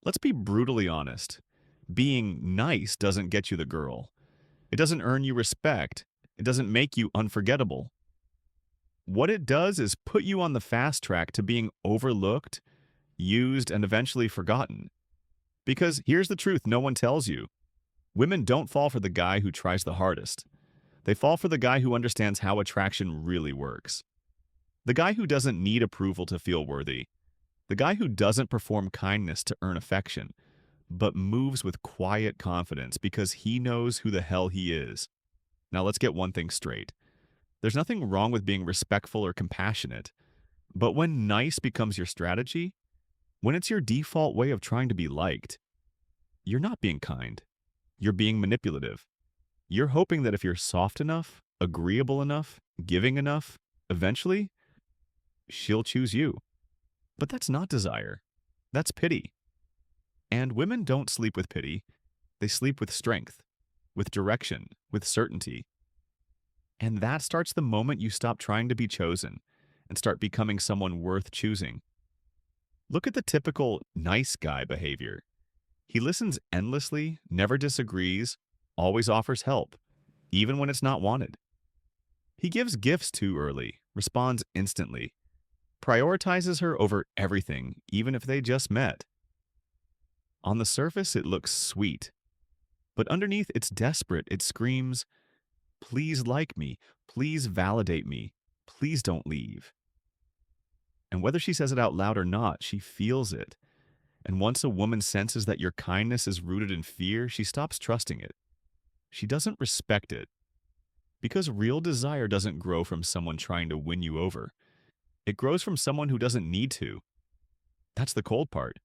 Let's be brutally honest. Being nice doesn't get you the girl. It doesn't earn you respect. It doesn't make you unforgettable. What it does is put you on the fast track to being overlooked, used, and eventually forgotten. Because here's the truth no one tells you. Women don't fall for the guy who tries the hardest. They fall for the guy who understands how attraction really works. The guy who doesn't need approval to feel worthy. The guy who doesn't perform kindness to earn affection, but moves with quiet confidence because he knows who the hell he is. Now let's get one thing straight. There's nothing wrong with being respectful or compassionate, but when nice becomes your strategy, when it's your default way of trying to be liked, you're not being kind. You're being manipulative. You're hoping that if you're soft enough, agreeable enough, giving enough, eventually, she'll choose you. But that's not desire. That's pity. And women don't sleep with pity. They sleep with strength, with direction, with certainty. And that starts the moment you stop trying to be chosen and start becoming someone worth choosing. Look at the typical nice guy behavior. He listens endlessly, never disagrees, always offers help, even when it's not wanted. He gives gifts too early, responds instantly, prioritizes her over everything, even if they just met. On the surface, it looks sweet, but underneath, it's desperate. It screams, please like me, please validate me, please don't leave. And whether she says it out loud or not, she feels it. And once a woman senses that your kindness is rooted in fear, she stops trusting it. She doesn't respect it. Because real desire doesn't grow from someone trying to win you over. It grows from someone who doesn't need to. That's the cold part.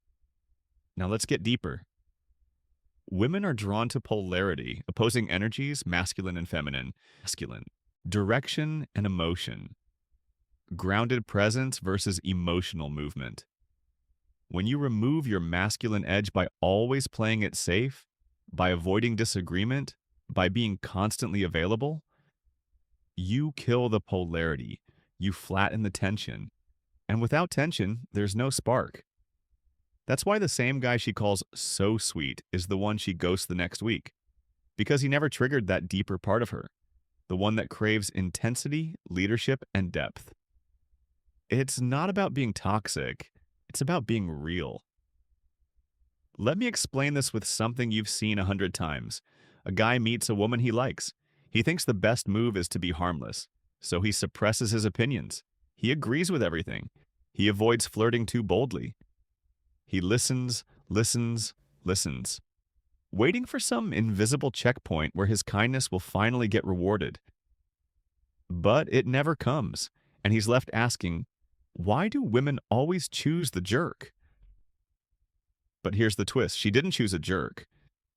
Now let's get deeper. Women are drawn to polarity, opposing energies, masculine and feminine, masculine, direction and emotion, grounded presence versus emotional movement. When you remove your masculine edge by always playing it safe, by avoiding disagreement, by being constantly available, you kill the polarity, you flatten the tension, and without tension, there's no spark. That's why the same guy she calls so sweet is the one she ghosts the next week, because he never triggered that deeper part of her, the one that craves intensity, leadership, and depth. It's not about being toxic, it's about being real. Let me explain this with something you've seen 100 times. A guy meets a woman he likes. He thinks the best move is to be harmless, so he suppresses his opinions. He agrees with everything. He avoids flirting too boldly. He listens, listens, listens, waiting for some invisible checkpoint where his kindness will finally get rewarded. But it never comes, and he's left asking, why do women always choose the jerk? But here's the twist. She didn't choose a jerk.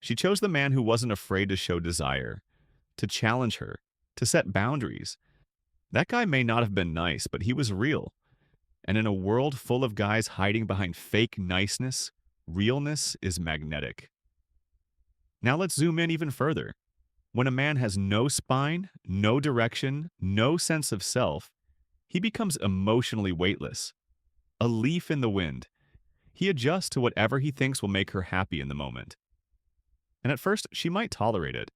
She chose the man who wasn't afraid to show desire, to challenge her, to set boundaries. That guy may not have been nice, but he was real. And in a world full of guys hiding behind fake niceness, realness is magnetic. Now let's zoom in even further. When a man has no spine, no direction, no sense of self, he becomes emotionally weightless, a leaf in the wind. He adjusts to whatever he thinks will make her happy in the moment. And at first, she might tolerate it.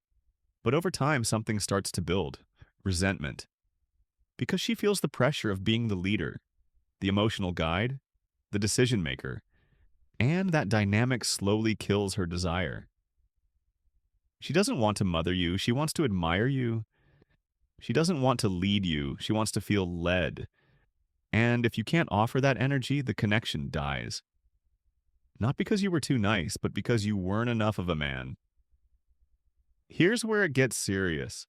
But over time, something starts to build resentment. Because she feels the pressure of being the leader, the emotional guide, the decision maker, and that dynamic slowly kills her desire. She doesn't want to mother you, she wants to admire you. She doesn't want to lead you, she wants to feel led. And if you can't offer that energy, the connection dies. Not because you were too nice, but because you weren't enough of a man. Here's where it gets serious.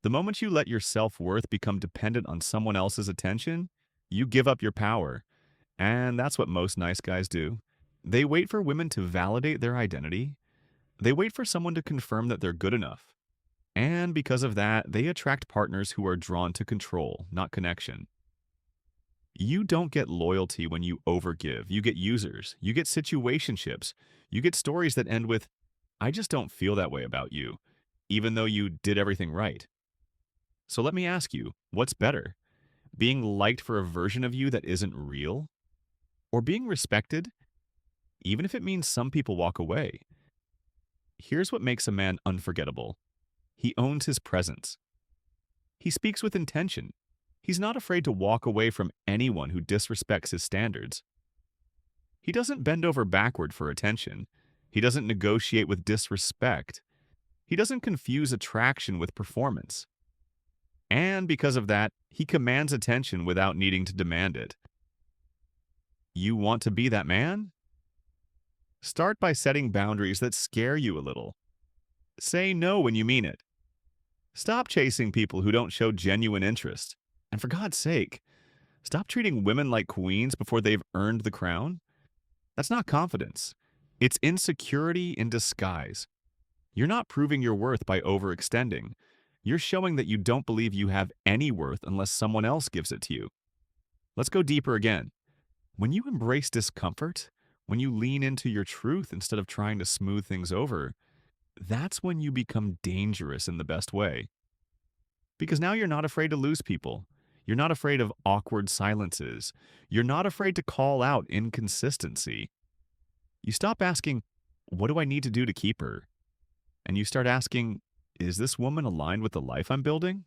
The moment you let your self-worth become dependent on someone else's attention, you give up your power. And that's what most nice guys do. They wait for women to validate their identity. They wait for someone to confirm that they're good enough. And because of that, they attract partners who are drawn to control, not connection. You don't get loyalty when you overgive. You get users. You get situationships. You get stories that end with, I just don't feel that way about you, even though you did everything right. So let me ask you, what's better? Being liked for a version of you that isn't real? Or being respected, even if it means some people walk away. Here's what makes a man unforgettable. He owns his presence. He speaks with intention. He's not afraid to walk away from anyone who disrespects his standards. He doesn't bend over backward for attention. He doesn't negotiate with disrespect. He doesn't confuse attraction with performance. And because of that, he commands attention without needing to demand it. You want to be that man? Start by setting boundaries that scare you a little. Say no when you mean it. Stop chasing people who don't show genuine interest. And for God's sake, stop treating women like queens before they've earned the crown. That's not confidence. It's insecurity in disguise. You're not proving your worth by overextending. You're showing that you don't believe you have any worth unless someone else gives it to you. Let's go deeper again. When you embrace discomfort, when you lean into your truth instead of trying to smooth things over, that's when you become dangerous in the best way. Because now you're not afraid to lose people. You're not afraid of awkward silences. You're not afraid to call out inconsistency. You stop asking, what do I need to do to keep her? And you start asking, is this woman aligned with the life I'm building?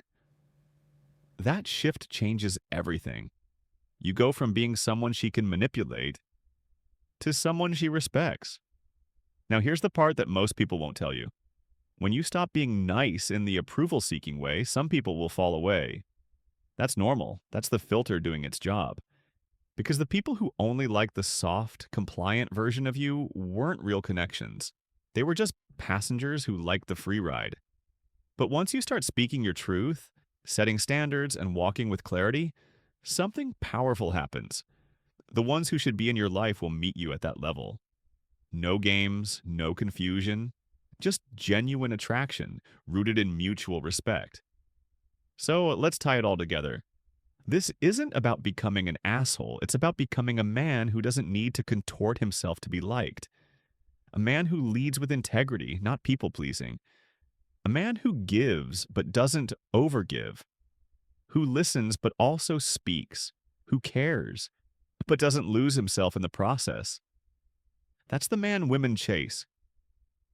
That shift changes everything. You go from being someone she can manipulate to someone she respects. Now, here's the part that most people won't tell you. When you stop being nice in the approval-seeking way, some people will fall away. That's normal. That's the filter doing its job. Because the people who only like the soft, compliant version of you weren't real connections. They were just passengers who liked the free ride. But once you start speaking your truth, setting standards, and walking with clarity, something powerful happens. The ones who should be in your life will meet you at that level. No games, no confusion, just genuine attraction rooted in mutual respect. So let's tie it all together. This isn't about becoming an asshole. It's about becoming a man who doesn't need to contort himself to be liked. A man who leads with integrity, not people-pleasing. A man who gives but doesn't overgive. Who listens but also speaks. Who cares but doesn't lose himself in the process. That's the man women chase.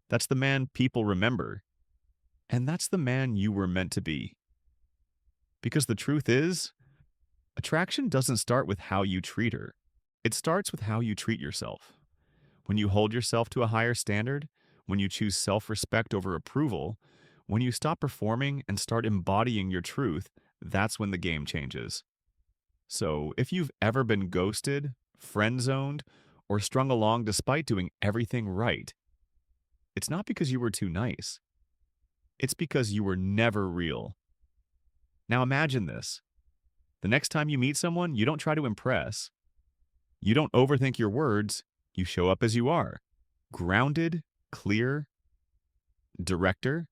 That's the man people remember. And that's the man you were meant to be. Because the truth is, attraction doesn't start with how you treat her. It starts with how you treat yourself. When you hold yourself to a higher standard, when you choose self-respect over approval, when you stop performing and start embodying your truth, that's when the game changes. So, if you've ever been ghosted, friend-zoned, or strung along despite doing everything right, it's not because you were too nice. It's because you were never real. Now imagine this. The next time you meet someone, you don't try to impress. You don't overthink your words. You show up as you are. Grounded, clear, director,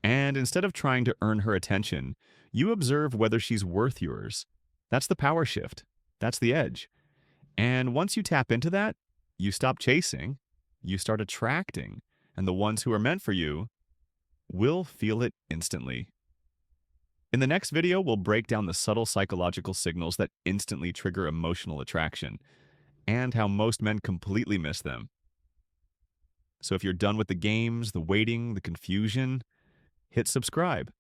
and instead of trying to earn her attention, you observe whether she's worth yours. That's the power shift. That's the edge. And once you tap into that, you stop chasing, you start attracting, and the ones who are meant for you will feel it instantly. In the next video, we'll break down the subtle psychological signals that instantly trigger emotional attraction and how most men completely miss them. So if you're done with the games, the waiting, the confusion, hit subscribe.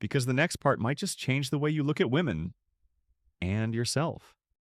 Because the next part might just change the way you look at women and yourself.